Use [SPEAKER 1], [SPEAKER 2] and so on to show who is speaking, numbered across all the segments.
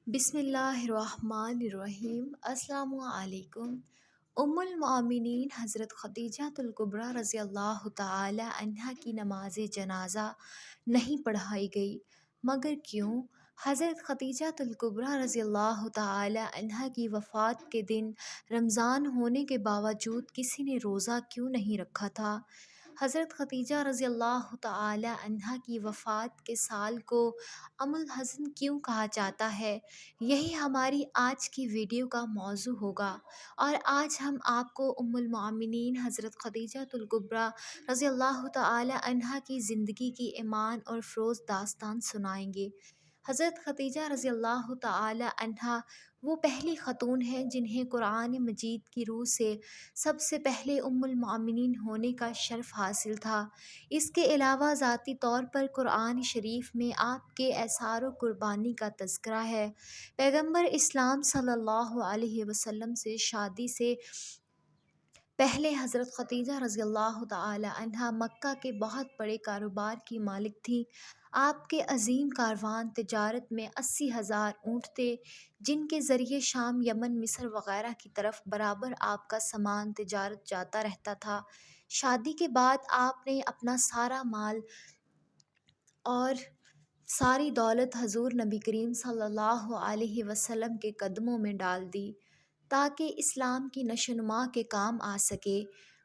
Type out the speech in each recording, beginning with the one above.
[SPEAKER 1] بسم اللہ الرحمن الرحیم۔ السلام علیکم۔ ام المؤمنین حضرت خدیجہ الکبریٰ رضی اللہ تعالی عنہا کی نماز جنازہ نہیں پڑھائی گئی، مگر کیوں؟ حضرت خدیجہ الکبریٰ رضی اللہ تعالی عنہا کی وفات کے دن رمضان ہونے کے باوجود کسی نے روزہ کیوں نہیں رکھا تھا؟ حضرت خدیجہ رضی اللہ تعالی عنہا کی وفات کے سال کو ام الحزن کیوں کہا جاتا ہے؟ یہی ہماری آج کی ویڈیو کا موضوع ہوگا، اور آج ہم آپ کو ام المؤمنین حضرت خدیجہ الکبریٰ رضی اللہ تعالی عنہا کی زندگی کی ایمان اور فروز داستان سنائیں گے۔ حضرت خدیجہ رضی اللہ تعالی عنہا وہ پہلی خاتون ہیں جنہیں قرآن مجید کی روح سے سب سے پہلے ام المؤمنین ہونے کا شرف حاصل تھا۔ اس کے علاوہ ذاتی طور پر قرآن شریف میں آپ کے ایثار و قربانی کا تذکرہ ہے۔ پیغمبر اسلام صلی اللہ علیہ وسلم سے شادی سے پہلے حضرت خدیجہ رضی اللہ تعالی عنہا مکہ کے بہت بڑے کاروبار کی مالک تھیں۔ آپ کے عظیم کاروان تجارت میں 80,000 اونٹ تھے، جن کے ذریعے شام، یمن، مصر وغیرہ کی طرف برابر آپ کا سامان تجارت جاتا رہتا تھا۔ شادی کے بعد آپ نے اپنا سارا مال اور ساری دولت حضور نبی کریم صلی اللہ علیہ وسلم کے قدموں میں ڈال دی تاکہ اسلام کی نشو و نما کے کام آ سکے۔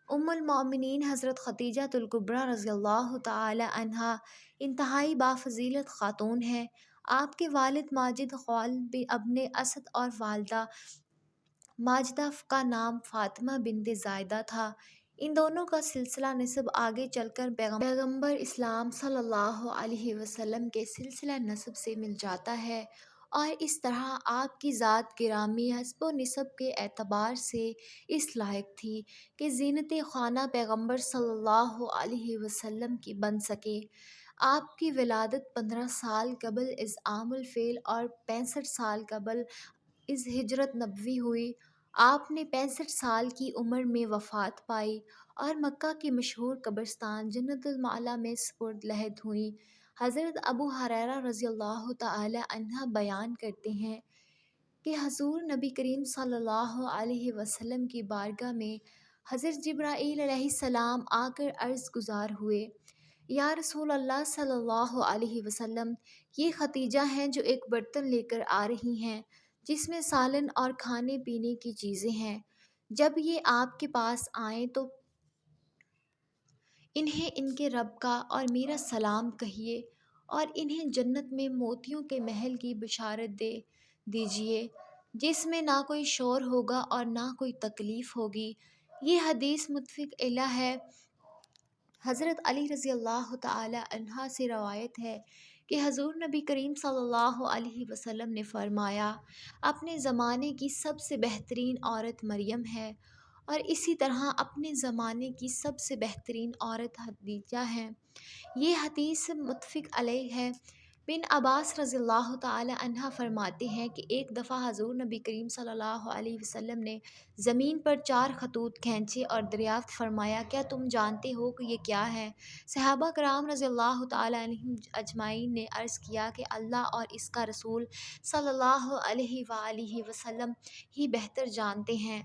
[SPEAKER 1] ام المؤمنین حضرت خدیجہ الکبریٰ رضی اللہ تعالی عنہا انتہائی بافضیلت خاتون ہیں۔ آپ کے والد ماجد خالد ابن اسد اور والدہ ماجدہ کا نام فاطمہ بنت زائدہ تھا۔ ان دونوں کا سلسلہ نسب آگے چل کر پیغمبر اسلام صلی اللہ علیہ وسلم کے سلسلہ نسب سے مل جاتا ہے، اور اس طرح آپ کی ذات گرامی حسب و نسب کے اعتبار سے اس لائق تھی کہ زینت خانہ پیغمبر صلی اللہ علیہ وسلم کی بن سکے۔ آپ کی ولادت 15 سال قبل از عام الفیل اور 65 سال قبل از ہجرت نبوی ہوئی۔ آپ نے 65 سال کی عمر میں وفات پائی اور مکہ کی مشہور قبرستان جنت المعلی میں سپرد لحد ہوئیں۔ حضرت ابو ہریرہ رضی اللہ تعالی عنہ بیان کرتے ہیں کہ حضور نبی کریم صلی اللہ علیہ وسلم کی بارگاہ میں حضرت جبرائیل علیہ السلام آ کر عرض گزار ہوئے، یا رسول اللہ صلی اللہ علیہ وسلم، یہ خدیجہ ہیں جو ایک برتن لے کر آ رہی ہیں جس میں سالن اور کھانے پینے کی چیزیں ہیں۔ جب یہ آپ کے پاس آئیں تو انہیں ان کے رب کا اور میرا سلام کہیے، اور انہیں جنت میں موتیوں کے محل کی بشارت دے دیجیے جس میں نہ کوئی شور ہوگا اور نہ کوئی تکلیف ہوگی۔ یہ حدیث متفق علیہ ہے۔ حضرت علی رضی اللہ تعالی عنہ سے روایت ہے کہ حضور نبی کریم صلی اللہ علیہ وسلم نے فرمایا، اپنے زمانے کی سب سے بہترین عورت مریم ہے، اور اسی طرح اپنے زمانے کی سب سے بہترین عورت خدیجہ ہے۔ یہ حدیث متفق علیہ ہے۔ بن عباس رضی اللہ تعالی عنہ فرماتے ہیں کہ ایک دفعہ حضور نبی کریم صلی اللہ علیہ وسلم نے زمین پر 4 خطوط کھینچے اور دریافت فرمایا، کیا تم جانتے ہو کہ یہ کیا ہے؟ صحابہ کرام رضی اللہ تعالی عنہم اجمعین نے عرض کیا کہ اللہ اور اس کا رسول صلی اللہ علیہ وآلہ وسلم ہی بہتر جانتے ہیں۔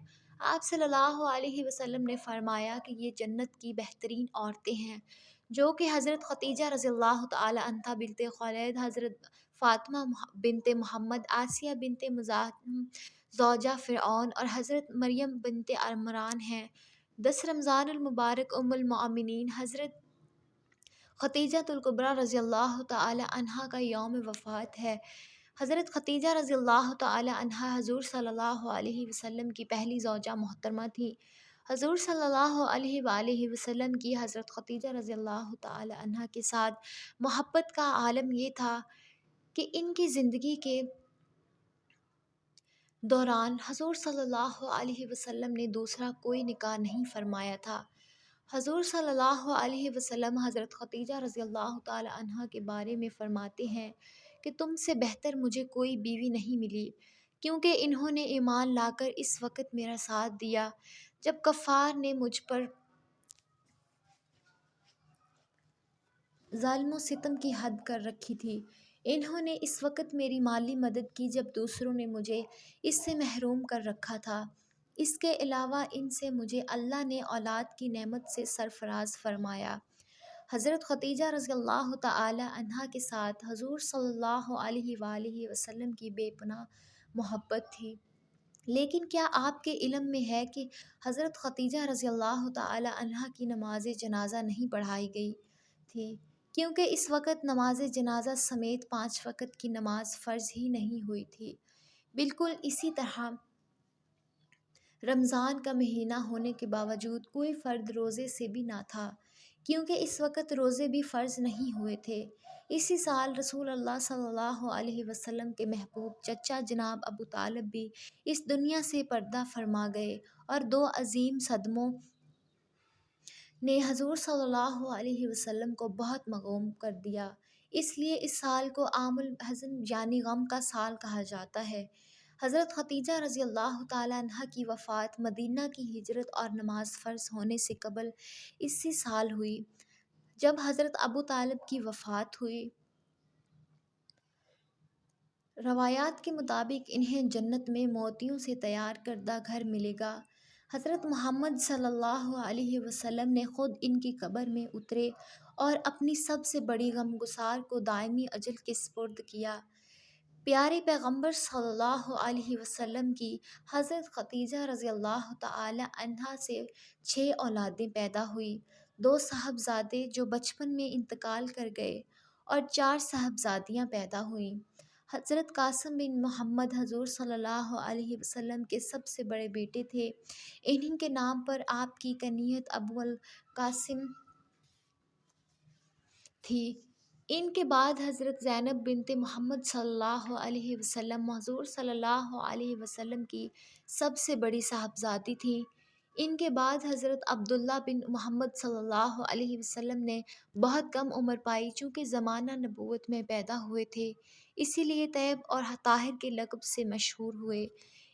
[SPEAKER 1] آپ صلی اللہ علیہ وسلم نے فرمایا کہ یہ جنت کی بہترین عورتیں ہیں، جو کہ حضرت خدیجہ رضی اللہ تعالی عنہا بنت خلید، حضرت فاطمہ بنت محمد، آسیہ بنت مزاحم زوجہ فرعون، اور حضرت مریم بنت عمران ہیں۔ 10 رمضان المبارک ام المؤمنین حضرت خدیجہ الکبریٰ رضی اللہ تعالی عنہا کا یوم وفات ہے۔ حضرت خدیجہ رضی اللہ تعالی عنہا حضور صلی اللہ علیہ وسلم کی پہلی زوجہ محترمہ تھی۔ حضور صلی اللہ علیہ وآلہ وسلم کی حضرت خدیجہ رضی اللہ تعالی عنہا کے ساتھ محبت کا عالم یہ تھا کہ ان کی زندگی کے دوران حضور صلی اللہ علیہ وسلم نے دوسرا کوئی نکاح نہیں فرمایا تھا۔ حضور صلی اللہ علیہ وسلم حضرت خدیجہ رضی اللہ تعالی عنہا کے بارے میں فرماتے ہیں کہ تم سے بہتر مجھے کوئی بیوی نہیں ملی، کیونکہ انہوں نے ایمان لا کر اس وقت میرا ساتھ دیا جب کفار نے مجھ پر ظلم و ستم کی حد کر رکھی تھی۔ انہوں نے اس وقت میری مالی مدد کی جب دوسروں نے مجھے اس سے محروم کر رکھا تھا۔ اس کے علاوہ ان سے مجھے اللہ نے اولاد کی نعمت سے سرفراز فرمایا۔ حضرت خدیجہ رضی اللہ تعالی عنہا کے ساتھ حضور صلی اللہ علیہ وآلہ وسلم کی بے پناہ محبت تھی۔ لیکن کیا آپ کے علم میں ہے کہ حضرت خدیجہ رضی اللہ تعالی عنہا کی نماز جنازہ نہیں پڑھائی گئی تھی، کیونکہ اس وقت نماز جنازہ سمیت 5 وقت کی نماز فرض ہی نہیں ہوئی تھی۔ بالکل اسی طرح رمضان کا مہینہ ہونے کے باوجود کوئی فرد روزے سے بھی نہ تھا، کیونکہ اس وقت روزے بھی فرض نہیں ہوئے تھے۔ اسی سال رسول اللہ صلی اللہ علیہ وسلم کے محبوب چچا جناب ابو طالب بھی اس دنیا سے پردہ فرما گئے، اور 2 عظیم صدموں نے حضور صلی اللہ علیہ وسلم کو بہت مغموم کر دیا۔ اس لیے اس سال کو عام الحزن یعنی غم کا سال کہا جاتا ہے۔ حضرت خدیجہ رضی اللہ تعالی عنہا کی وفات مدینہ کی ہجرت اور نماز فرض ہونے سے قبل اسی سال ہوئی۔ جب حضرت ابو طالب کی وفات ہوئی، روایات کے مطابق انہیں جنت میں موتیوں سے تیار کردہ گھر ملے گا۔ حضرت محمد صلی اللہ علیہ وسلم نے خود ان کی قبر میں اترے اور اپنی سب سے بڑی غمگسار کو دائمی اجل کے سپرد کیا۔ پیارے پیغمبر صلی اللہ علیہ وسلم کی حضرت خدیجہ رضی اللہ تعالی عنہا سے 6 اولادیں پیدا ہوئیں، 2 صاحبزادے جو بچپن میں انتقال کر گئے اور 4 صاحبزادیاں پیدا ہوئیں۔ حضرت قاسم بن محمد حضور صلی اللہ علیہ وسلم کے سب سے بڑے بیٹے تھے۔ انہی کے نام پر آپ کی کنیت ابو القاسم تھی۔ ان کے بعد حضرت زینب بنت محمد صلی اللہ علیہ وسلم حضور صلی اللہ علیہ وسلم کی سب سے بڑی صاحبزادی تھیں۔ ان کے بعد حضرت عبداللہ بن محمد صلی اللہ علیہ وسلم نے بہت کم عمر پائی، چونکہ زمانہ نبوت میں پیدا ہوئے تھے، اسی لیے طیب اور طاہر کے لقب سے مشہور ہوئے۔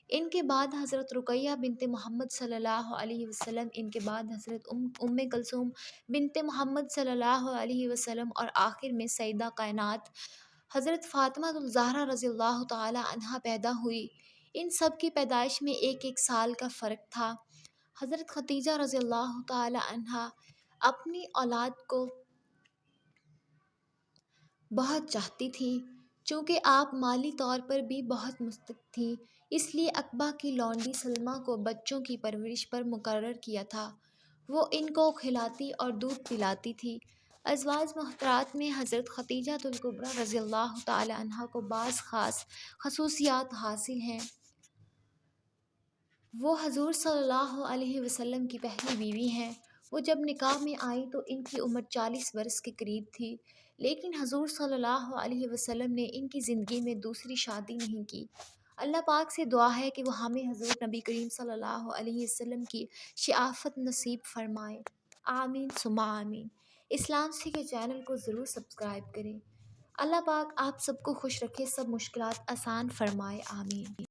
[SPEAKER 1] ان کے بعد حضرت رقیہ بنت محمد صلی اللہ علیہ وسلم، ان کے بعد حضرت ام کلثوم بنت محمد صلی اللہ علیہ وسلم، اور آخر میں سیدہ کائنات حضرت فاطمہ الزہرا رضی اللہ تعالی عنہا پیدا ہوئی۔ ان سب کی پیدائش میں 1 سال کا فرق تھا۔ حضرت خدیجہ رضی اللہ تعالی عنہا اپنی اولاد کو بہت چاہتی تھیں، چونکہ آپ مالی طور پر بھی بہت مستقل تھیں، اس لیے عقبہ کی لونڈی سلمیٰ کو بچوں کی پرورش پر مقرر کیا تھا۔ وہ ان کو کھلاتی اور دودھ پلاتی تھیں۔ ازواج مطہرات میں حضرت خدیجہ الکبریٰ رضی اللہ تعالی عنہا کو بعض خاص خصوصیات حاصل ہیں۔ وہ حضور صلی اللہ علیہ وسلم کی پہلی بیوی ہیں۔ وہ جب نکاح میں آئیں تو ان کی عمر 40 برس کے قریب تھی، لیکن حضور صلی اللہ علیہ وسلم نے ان کی زندگی میں دوسری شادی نہیں کی۔ اللہ پاک سے دعا ہے کہ وہ ہمیں حضور نبی کریم صلی اللہ علیہ وسلم کی شفاعت نصیب فرمائے، آمین ثم آمین۔ اسلام سیکھے چینل کو ضرور سبسکرائب کریں۔ اللہ پاک آپ سب کو خوش رکھے، سب مشکلات آسان فرمائے، آمین۔